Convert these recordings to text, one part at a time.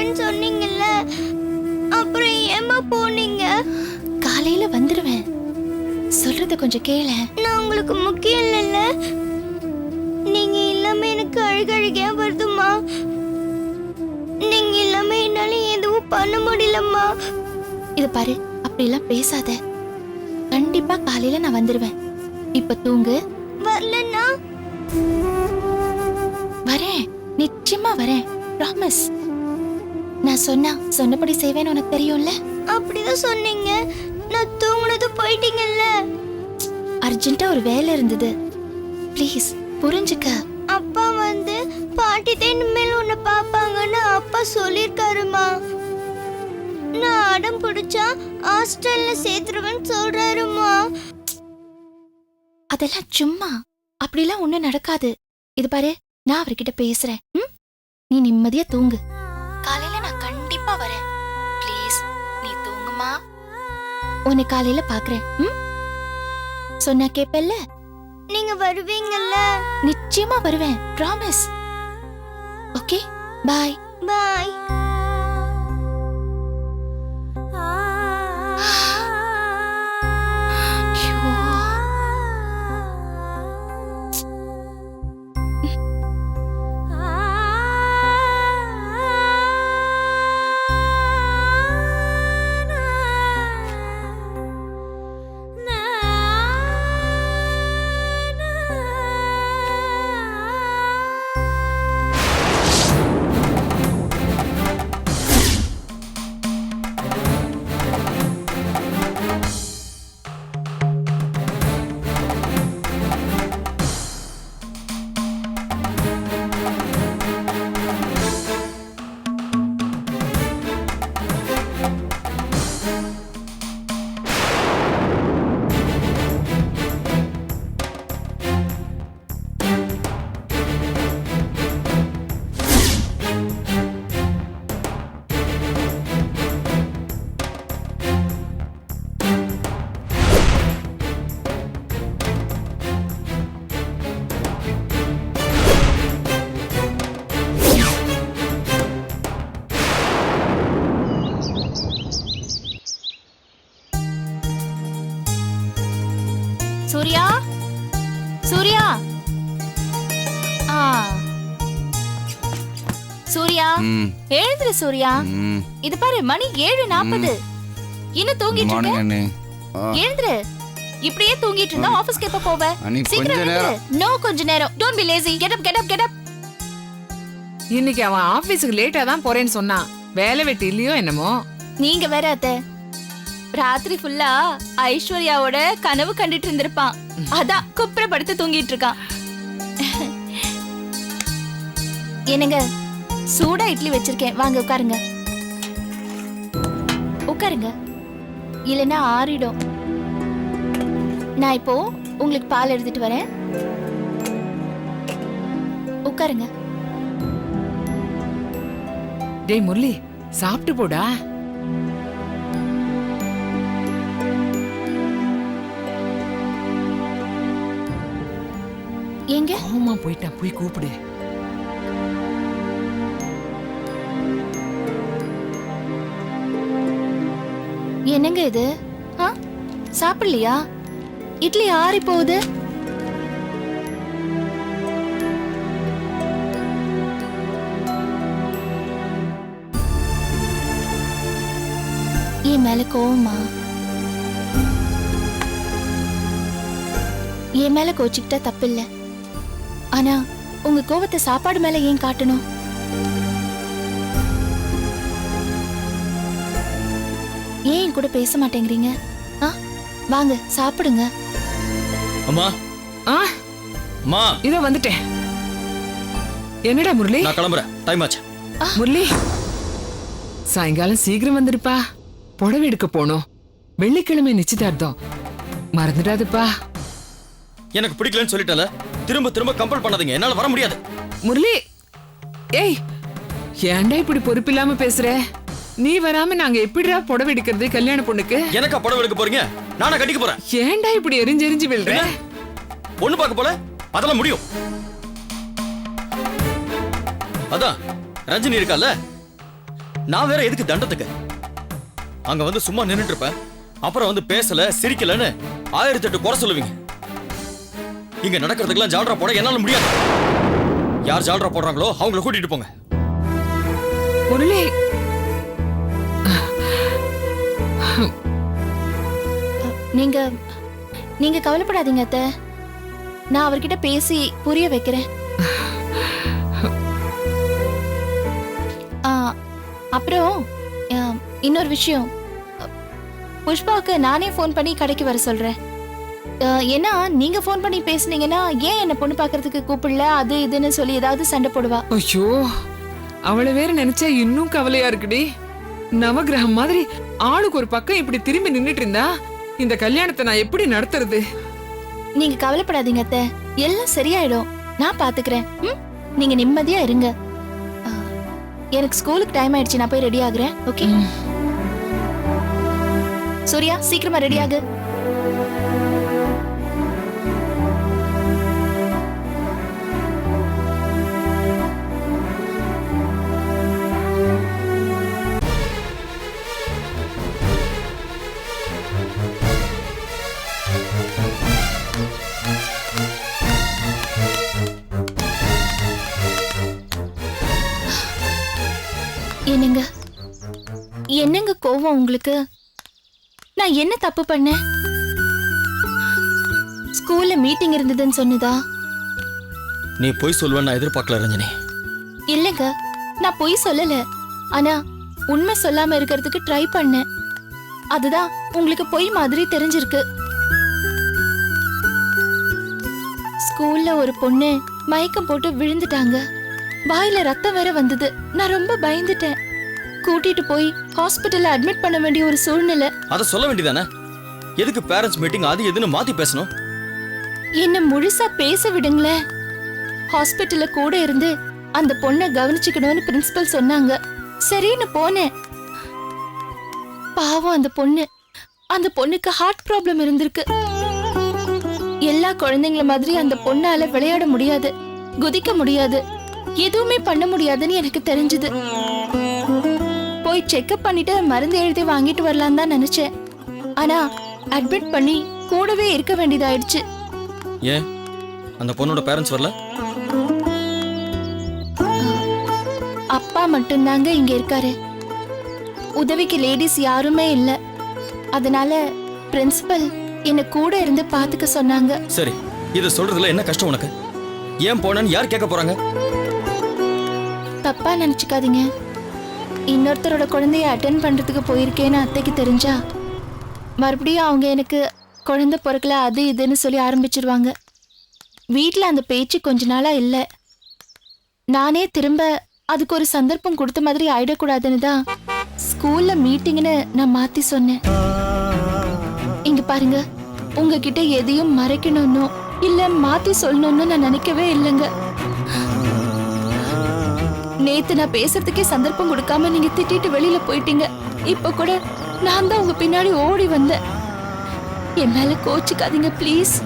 வரேன்னு சொன்னீங்கல்ல, அப்புறம் ஏமா போனீங்க? காலையில வந்துருவேன். சொல்றத கொஞ்சம் கேள. நான் உங்களுக்கு முக்கியம் இல்லைல்ல. நீங்க இல்லாம எனக்கு அழுகழுகையா வருதுமா. நீங்க இல்லாம என்னால எதுவும் பண்ண முடியலம்மா. இது பாரு, அப்படிலாம் பேசாத. கண்டிப்பா காலையில நான் வந்துருவேன். இப்ப தூங்கு. வரலன்னா வரேன், நிச்சயமா வரேன். ப்ராமிஸ். நான் சொன்னபடி செய்வேன்னு உனக்கு தெரியும்ல. அப்படிதான் சொன்னீங்க. நான் தூங்குனது போயிட்டீங்கல்ல. அர்ஜென்ட்டா ஒரு வேலை இருந்தது. ப்ளீஸ் புரிஞ்சுக்க. அப்பா வந்து பாட்டி தான் இனிமேல் உன்னை பாப்பாங்கன்னு அப்பா சொல்லிருக்காருமா. நான் அடம் பிடிச்சா ஹாஸ்டல்ல சேர்த்துருவேன்னு சொல்றாருமா. அதெல்லாம் சும்மா. அப்படிலாம் ஒண்ணும் நடக்காது. இது பாரு, நான் அவர்கிட்ட பேசுறேன். நீ நிம்மதியா தூங்கு. காலையில நான் கண்டிப்பா வரேன். ப்ளீஸ் நீ தூங்குமா. உன்னை காலையில பாக்குறேன். சொன்னா கேப்பல்ல. நீங்க வருவீங்கல்ல? நிச்சயமா வருவேன். ப்ராமிஸ். ஓகே, பாய். பாய். சூர்யா, சூர்யா. சூர்யா, எழுந்துரு சூர்யா. இது பாரு, மணி 7:40. இன்னும் தூங்கிட்டு இருக்க. எழுந்துரு. இப்படியே தூங்கிட்டு இருந்தா ஆபீஸ்க்கு எப்ப போவ? சீக்கிரம் எழுந்துரு. நோ, கொஞ்ச நேரம். Don't be lazy. Get up, get up, get up. இன்னைக்கு அவன் ஆபீஸ்க்கு லேட்டா தான் போறேன்னு சொன்னான். வேலை வெட்டி இல்லையோ என்னமோ. நீங்க வேற அத்தை. ராத்திரி ஃபுல்லா ஐஸ்வர்யாவோட கனவு கண்டுட்டு இருந்திருப்பான். அதான் குப்புறப்படுத்து தூங்கிட்டு இருக்கான். என்னங்க, சூடா இட்லி வச்சிருக்கேன், வாங்க உட்காருங்க. உட்காருங்க, இல்லைன்னா ஆறிடும். நான் இப்போ உங்களுக்கு பால் எடுத்துட்டு வரேன். உட்காருங்க. டேய் முரளி, சாப்பிட்டு போடா. எங்க ஆமா, போயிட்டான். போய் கூப்பிடு. என்னங்க இது? சாப்பிடலையா? இட்லி ஆறி போகுது. என் மேல கோவமா? என் மேல கோச்சிக்கிட்டா தப்பில்ல. ஆனா உங்க கோவத்தை சாப்பாடு மேல ஏன் காட்டணும்? ஏன் கூட பேச மாட்டேங்கிறீங்க? வாங்க சாப்பிடுங்க. அம்மா. அம்மா, இதோ வந்துட்டேன். என்னடா முரளி? நான் கிளம்புறேன். டைம் ஆச்சு. முரளி, சாயங்காலம் சீக்கிரம் வந்துருப்பா. புடவை எடுக்க போனோம். வெள்ளிக்கிழமை நிச்சயதார்த்தம். மறந்துடாதுப்பா. எனக்கு பிடிக்கலன்னு சொல்லிட்டல. திரும்ப திரும்ப கம்பல் பண்ணாதீங்க. என்னால வர முடியாது. முரளி, ஏய், ஏன்டா இப்படி பொறுப்பில்லாம பேசுற? நீ வராம நாங்க எப்படிடா புடவை எடுக்கிறது கல்யாண பொண்ணுக்கு? எனக்கா புடவை எடுக்க போறீங்க? நானா கட்டிக்க போறேன். ஏன்டா இப்படி எரிஞ்செரிஞ்சு விழுற? ஒண்ணு பார்க்க போல அதெல்லாம் முடியும். அதான் ரஜினி இருக்கால, நான் வேற எதுக்கு தண்டத்துக்கு? அங்க வந்து சும்மா நின்னுட்டு இருப்பேன், அப்புறம் வந்து பேசல சிரிக்கலன்னு 1008 குறை சொல்லுவீங்க. இங்க நடக்கிறதுக்கெல்லாம் ஜால்ரா போட என்னால முடியாது. யார் ஜால்ரா போடுறாங்களோ அவங்கள கூட்டிட்டு போங்க. முரளி, நீங்க நீங்க கவலைப்படாதீங்க அத்தை, நான் அவர்கிட்ட பேசி புரிய வைக்கிறேன். அப்புறம் இன்னொரு விஷயம், புஷ்பாவுக்கு நானே ஃபோன் பண்ணி கடைக்கு வர சொல்றேன். ஏன்னா நீங்க ஃபோன் பண்ணி பேசுனீங்கன்னா ஏன் என்ன பொண்ணு பார்க்கறதுக்கு கூப்பிடல அது இதுன்னு சொல்லி ஏதாவது சண்டை போடுவா. ஐயோ, அவளை வேற நினைச்சா இன்னும் கவலையா இருக்குடி. நவகிரகம் மாதிரி ஆளுக்கு ஒரு பக்கம் இப்படி திரும்பி நின்னுட்டு இருந்தா இந்த கல்யாணத்தை நான் எப்படி நடத்துறது? நீங்க கவலைப்படாதீங்க அத்தை, எல்லாம் சரியாயிடும், நான் பாத்துக்கிறேன். நீங்க நிம்மதியா இருங்க. எனக்கு ஸ்கூலுக்கு டைம் ஆயிடுச்சு, நான் போய் ரெடி ஆகுறேன். ஓகே சூர்யா, சீக்கிரமா ரெடி ஆகு. என்னங்க என்னங்க கோவம் உங்களுக்கு? நான் என்ன தப்பு பண்ணேன்? ஸ்கூல்ல மீட்டிங் இருந்ததுன்னு சொன்னதா? நீ போய் சொல்லுவேன்னு நான் எதிர்பார்க்கல ரஞ்சனி. இல்லங்க, நான் பொய் சொல்லல. ஆனா உண்மை சொல்லாம இருக்கிறதுக்கு ட்ரை பண்ணேன். அதுதான் உங்களுக்கு பொய் மாதிரி தெரிஞ்சிருக்கு. ஸ்கூல்ல ஒரு பொண்ணு மயக்கம் போட்டு விழுந்துட்டாங்க. வாயில ரத்தம் வேற வந்தது. நான் ரொம்ப பயந்துட்டேன். கூட்டிட்டு போய் ஹாஸ்பிடல்ல அட்மிட் பண்ண வேண்டிய ஒரு சூழ்நிலை. அத சொல்ல வேண்டியதானே? எதுக்கு பேரண்ட்ஸ் மீட்டிங் அது எதுன்னு மாத்தி பேசணும்? என்ன முழுசா பேச விடுங்களேன். ஹாஸ்பிடல்ல கூட இருந்து அந்த பொண்ணை கவனிச்சுக்கணும்னு பிரின்சிபல் சொன்னாங்க. சரின்னு போனேன். பாவம் அந்த பொண்ணுக்கு ஹார்ட் ப்ராப்ளம் இருந்திருக்கு. எல்லா குழந்தைங்கள மாதிரி அந்த பொண்ணால விளையாட முடியாது, குதிக்க முடியாது, எதுவுமே பண்ண முடியாதுன்னு எனக்கு தெரிஞ்சது. போய் செக்அப் பண்ணிட்டு மருந்து எழுதி வாங்கிட்டு வரலாம் தான் நினைச்சேன். ஆனா அட்மிட் பண்ணி கூடவே இருக்க வேண்டியதாயிடுச்சு. ஏன் அந்த பொண்ணோட பேரண்ட்ஸ் வரல? அப்பா மட்டும்தாங்க இங்க இருக்காரு. உதவிக்கு லேடிஸ் யாருமே இல்ல. அதனால பிரின்சிபல் என்ன கூட இருந்து பாத்துக்க சொன்னாங்க. சரி, இத சொல்றதுல என்ன கஷ்டம் உனக்கு? ஏன் போனன்னு யார் கேட்க போறாங்க? தப்பா நினைச்சுக்காதீங்க. இன்னொருத்தரோட குழந்தைய அட்டென்ட் பண்றதுக்கு போயிருக்கேன்னு அத்தைக்கு தெரிஞ்சா மறுபடியும் அவங்க எனக்கு குழந்தை பிறக்கல அது இதுன்னு சொல்லி ஆரம்பிச்சிருவாங்க. வீட்டில் அந்த பேச்சு கொஞ்ச நாளா இல்லை. நானே திரும்ப அதுக்கு ஒரு சந்தர்ப்பம் கொடுத்த மாதிரி ஆயிடக்கூடாதுன்னு தான் ஸ்கூல்ல மீட்டிங்னு நான் மாத்தி சொன்னேன். இங்க பாருங்க, உங்ககிட்ட எதையும் மறைக்கணும்னு இல்ல மாத்தி சொல்லணும்னு நான் நினைக்கவே இல்லைங்க. நேத்து நான் பேசுறதுக்கே சந்தர்ப்பம் கொடுக்காம நீங்க திட்டிட்டு வெளியில போயிட்டீங்க. இப்ப கூட நான் தான் உங்க பின்னாடி ஓடி வந்தேன். என் மேல கோச்சுக்காதீங்க ப்ளீஸ்.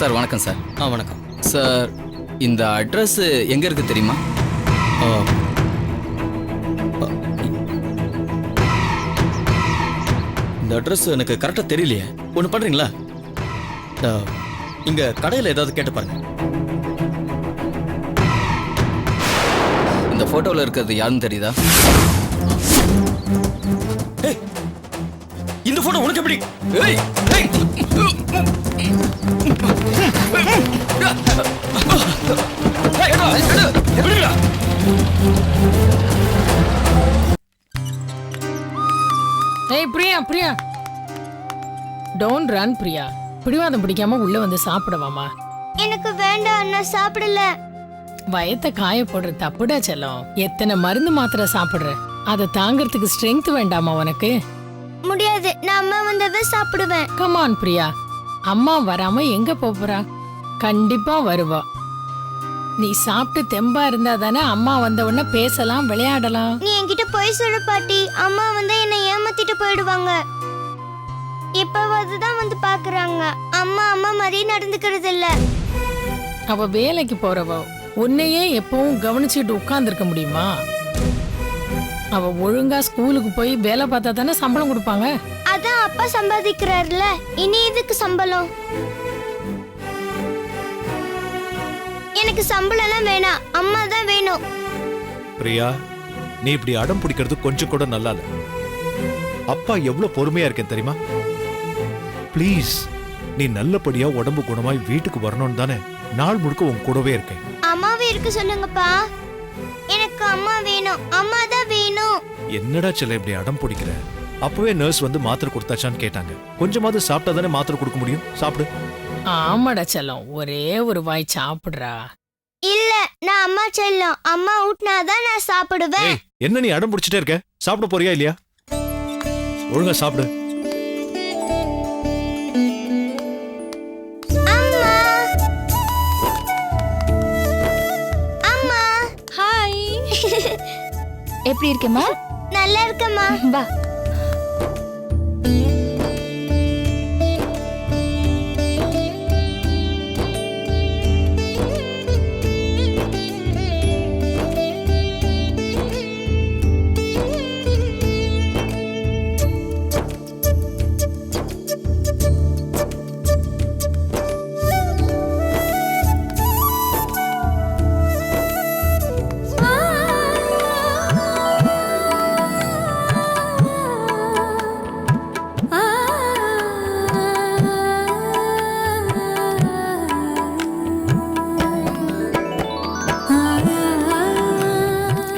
சார் வணக்கம் சார். வணக்கம் சார், இந்த அட்ரஸ் எங்க இருக்கு தெரியுமா? இந்த அட்ரஸ் எனக்கு கரெக்டா தெரியலையே. ஒண்ணு பண்றீங்களா, இங்க கடையில ஏதாவது கேட்டு பாருங்க. இந்த போட்டோல இருக்கிறது யாருன்னு தெரியுதா? இந்த போட்டோ உனக்கு எப்படி? Priya don't run Priya. பிடிவாதம் பிடிக்காம உள்ள வந்து சாப்பிடவாமா. எனக்கு வேண்டாம், நான் சாப்பிடல. வயத்தை காய போடுற தப்புடா செல்லம். எத்தனை மருந்து மாத்திரை சாப்பிடுற, அதை தாங்கறதுக்கு ஸ்ட்ரென்த் வேண்டாமா உனக்கு? முடியாது, நான் அம்மா வந்ததை சாப்பிடுவேன். கமான் பிரியா, அம்மா வராம எங்க போறா? கண்டிப்பா வருவா. நீ சாப்பிட்டு தெம்பா இருந்தா தானே அம்மா வந்த உடனே பேசலாம், விளையாடலாம். நீ என்கிட்ட போய் சொல்லு பாட்டி. அம்மா வந்து என்னை ஏமாத்திட்டு போயிடுவாங்க. எப்பவாவது தான் வந்து பாக்குறாங்க. அம்மா அம்மா மாதிரி நடந்துக்கிறது இல்ல. அவ வேலைக்கு போறவ உன்னையே எப்பவும் கவனிச்சுட்டு உட்கார்ந்துருக்க முடியுமா? அவ ஒழுங்கா ஸ்கூலுக்கு போய் வேலை பார்த்தா தானே சம்பளம் கொடுப்பாங்க. அதான் அப்பா சம்பாதிக்கிறாருல, இனி எதுக்கு சம்பளம்? எனக்கு சம்பளம் எல்லாம் வேணாம், அம்மா தான் வேணும். பிரியா, நீ இப்படி அடம் பிடிக்கிறது கொஞ்சம் கூட நல்லா இல்ல. அப்பா எவ்வளவு பொறுமையா இருக்கேன் தெரியுமா? ப்ளீஸ், நீ நல்லபடியா உடம்பு குணமாய் வீட்டுக்கு வரணும்னு தானே நாள் முழுக்க உன் கூடவே இருக்கேன். அம்மாவே இருக்க சொல்லுங்கப்பா. எனக்கு அம்மா வேணும், அம்மா தான் வேணும். என்னடா செல்ல இப்படி அடம் பிடிக்கிற? அப்பவே நர்ஸ் வந்து மாத்திரை கொடுத்தாச்சான்னு கேட்டாங்க. கொஞ்சமாவது சாப்பிட்டா தானே மாத்திரை கொடுக்க முடியும். சாப்பிடு. ஆமாடா செல்லம், ஒரே ஒரு வாய் சாப்பிடுறா. இல்ல, நான் அம்மா செல்லம். அம்மா ஊட்டினாதான் நான் சாப்பிடுவேன். ஏய், என்ன நீ அடம் பிடிச்சிட்டே இருக்க? சாப்பிட போறியா இல்லையா? ஒழுங்கா சாப்பிடு. அம்மா, அம்மா. ஹாய். எப்படி இருக்கேம்மா? நல்லா இருக்கம்மா. வா.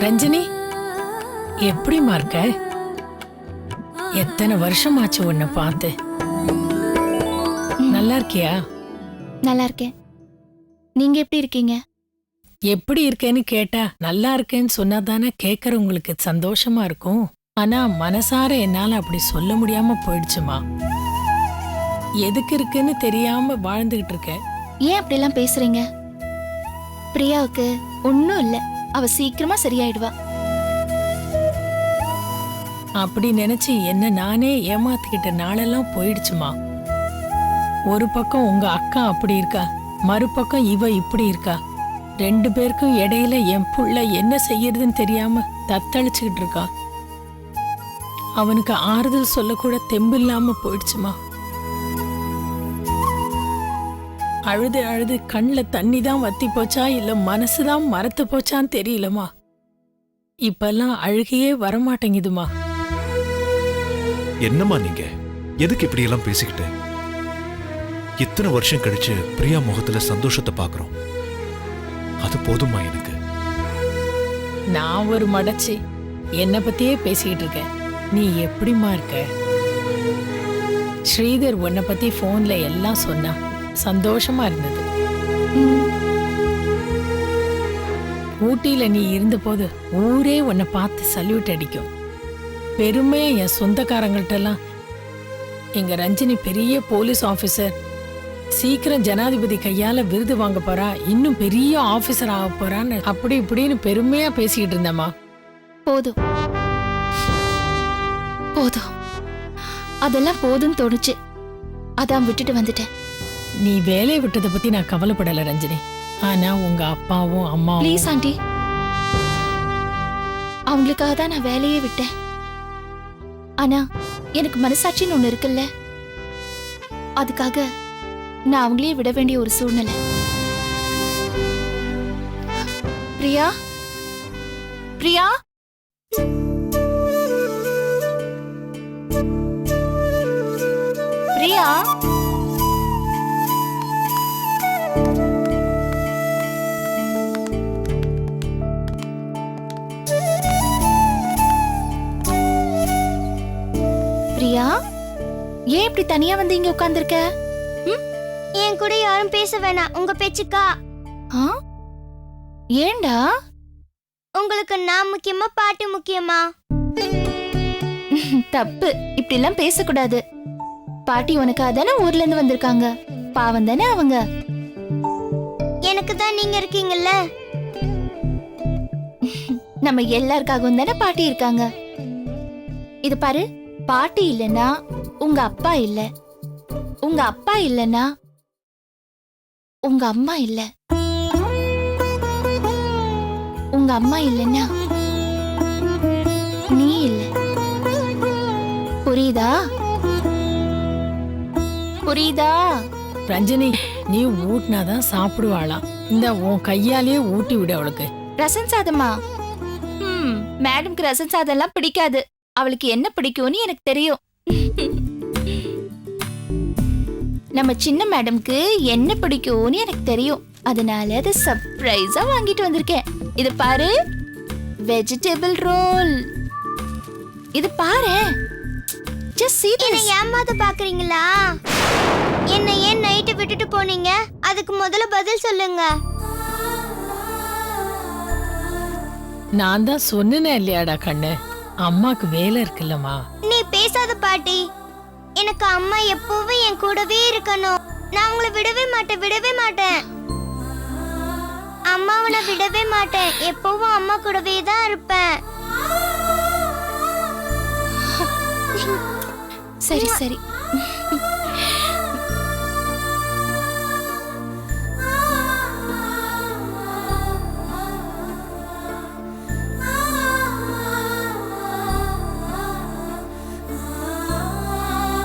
ரஞ்சினி, எப்படிமா இருக்க? எத்தனை வருஷமாச்சு உன்னை பார்த்து. நல்லா இருக்கியா? நல்லா இருக்கேன். நீங்க எப்படி இருக்கீங்க? எப்படி இருக்கேன்னு கேட்டா நல்லா இருக்கேன்னு சொன்னா தானே கேட்கறவங்களுக்கு சந்தோஷமா இருக்கும். ஆனா மனசார என்னால அப்படி சொல்ல முடியாம போயிடுச்சுமா. எதுக்கு இருக்குன்னு தெரியாம வாழ்ந்துகிட்டு இருக்கேன். ஏன் அப்படிலாம் பேசுறீங்க? பிரியாவுக்கு ஒன்னும் இல்ல, அவ சீக்கிரமா சரியாயிடுவா. அப்படி நினைச்சு என்ன நானே ஏமாத்திக்கிட்ட நாளெல்லாம் போயிடுச்சுமா. ஒரு பக்கம் உங்க அக்கா அப்படி இருக்கா, மறுபக்கம் இவ இப்படி இருக்கா. ரெண்டு பேருக்கும் இடையில என் புள்ள என்ன செய்யறதுன்னு தெரியாம தத்தளிச்சுக்கிட்டு இருக்கா. அவனுக்கு ஆறுதல் சொல்ல கூட தெம்பு இல்லாம போயிடுச்சுமா. அழுது அழுது கண்ணுல தண்ணி தான் வத்தி போச்சா இல்ல மனசுதான் மரத்து போச்சான்னு தெரியலமா. இப்பெல்லாம் அழுகையே வரமாட்டேங்குதுமா. என்னம்மா நீங்க? எதுக்கு இப்படி எல்லாம் பேசிக்கிட்டு? இத்தனை வருஷம் கழிச்சு பிரியா முகத்துல சந்தோஷத்தை பாக்குறோம். அது போதுமா எனக்கு? நான் ஒரு மடச்சி என்ன பத்தியே பேசிக்கிட்டு இருக்கேன். நீ எப்படிமா இருக்க? ஸ்ரீதர் உன்னை பத்தி போன்ல எல்லாம் சொன்னா, சந்தோஷமா இருந்தது. ஊட்டியில நீ இருந்த போது ஊரே உன்னை பார்த்து சல்யூட் அடிக்கும். பெருமையா என் சொந்தக்காரங்கள்ட்ட எல்லாம் எங்க ரஞ்சினி பெரிய போலீஸ் ஆபீசர், சீக்கிரம் ஜனாதிபதி கையால விருது வாங்க போறா, இன்னும் பெரிய ஆபீசர் ஆக போறான்னு அப்படி இப்படின்னு பெருமையா பேசிக்கிட்டு இருந்தம்மா. போதும் போதும், அதெல்லாம் போதும் தோணுச்சு. அதான் விட்டுட்டு வந்துட்டேன். நீ வேலையை விட்டதை பத்தி நான் கவலைப்படல ரஞ்சினி. ஆனா உங்க அப்பாவும் அம்மாவும். ப்ளீஸ் ஆண்டி, அவங்களுக்காக தான் நான் வேலையே விட்டேன். ஆனா எனக்கு மனசாட்சின்னு ஒண்ணு இருக்குல்ல, அதுக்காக நான் அவங்களே விட வேண்டிய ஒரு சூழ்நிலை. பிரியா, பிரியா, பிரியா. பிரியா, இப்படி தனியா வந்து இங்க உட்கார்ந்திருக்க? என் கூட யாரும் பேச வேணாம், உங்க பேச்சுக்கா. ஆ? ஏண்டா? உங்களுக்கு நான் முக்கியமா பாட்டி முக்கியமா? தப்பு, இப்படி எல்லாம் பேசக்கூடாது. பாட்டி உனக்காக தானே ஊர்ல இருந்து வந்திருக்காங்க. பாவம் தானே அவங்க. எனக்கு தான் நீங்க இருக்கீங்கல்ல. நம்ம எல்லாருக்காகவும் தானே பாட்டி இருக்காங்க. இது பாரு, பாட்டி இல்லைன்னா உங்க அப்பா இல்ல, உங்க அப்பா இல்லைன்னா உங்க அம்மா இல்ல, உங்க அம்மா இல்லைன்னா நீ இல்ல. புரியுதா? புரியுதா? ரஞ்சனி, நீ ஊட்டினாதான் சாப்பிடுவாளாம். இந்த உன் கையாலேயே ஊட்டி விடு அவளுக்கு. ரசம் சாதமா? மேடம்க்கு ரசம் சாதம் எல்லாம் பிடிக்காது. அவளுக்கு என்ன பிடிக்கும்னு எனக்கு தெரியும். நம்ம சின்ன மேடம்க்கு என்ன பிடிக்கும்னு எனக்கு தெரியும். அதனால அது சர்ப்ரைஸா வாங்கிட்டு வந்திருக்கேன். இது பாரு, வெஜிடபிள் ரோல். இது பாரு. Just see this. என்ன ஏமாத்த பாக்குறீங்களா? என்ன ஏன் நைட்டு விட்டுட்டு போனீங்க? அதுக்கு முதல்ல பதில் சொல்லுங்க. நான் தான் சொன்னேனே இல்லையாடா கண்ணு, அம்மாக்கு வேலை இருக்குல்லம்மா. நீ பேசாத பாட்டி. எனக்கு அம்மா எப்பவும் என் கூடவே இருக்கணும். நான் உங்களை விடவே மாட்டேன். அம்மாவை நான் விடவே மாட்டேன். எப்பவும் அம்மா கூடவே தான் இருப்பேன். சரி சரி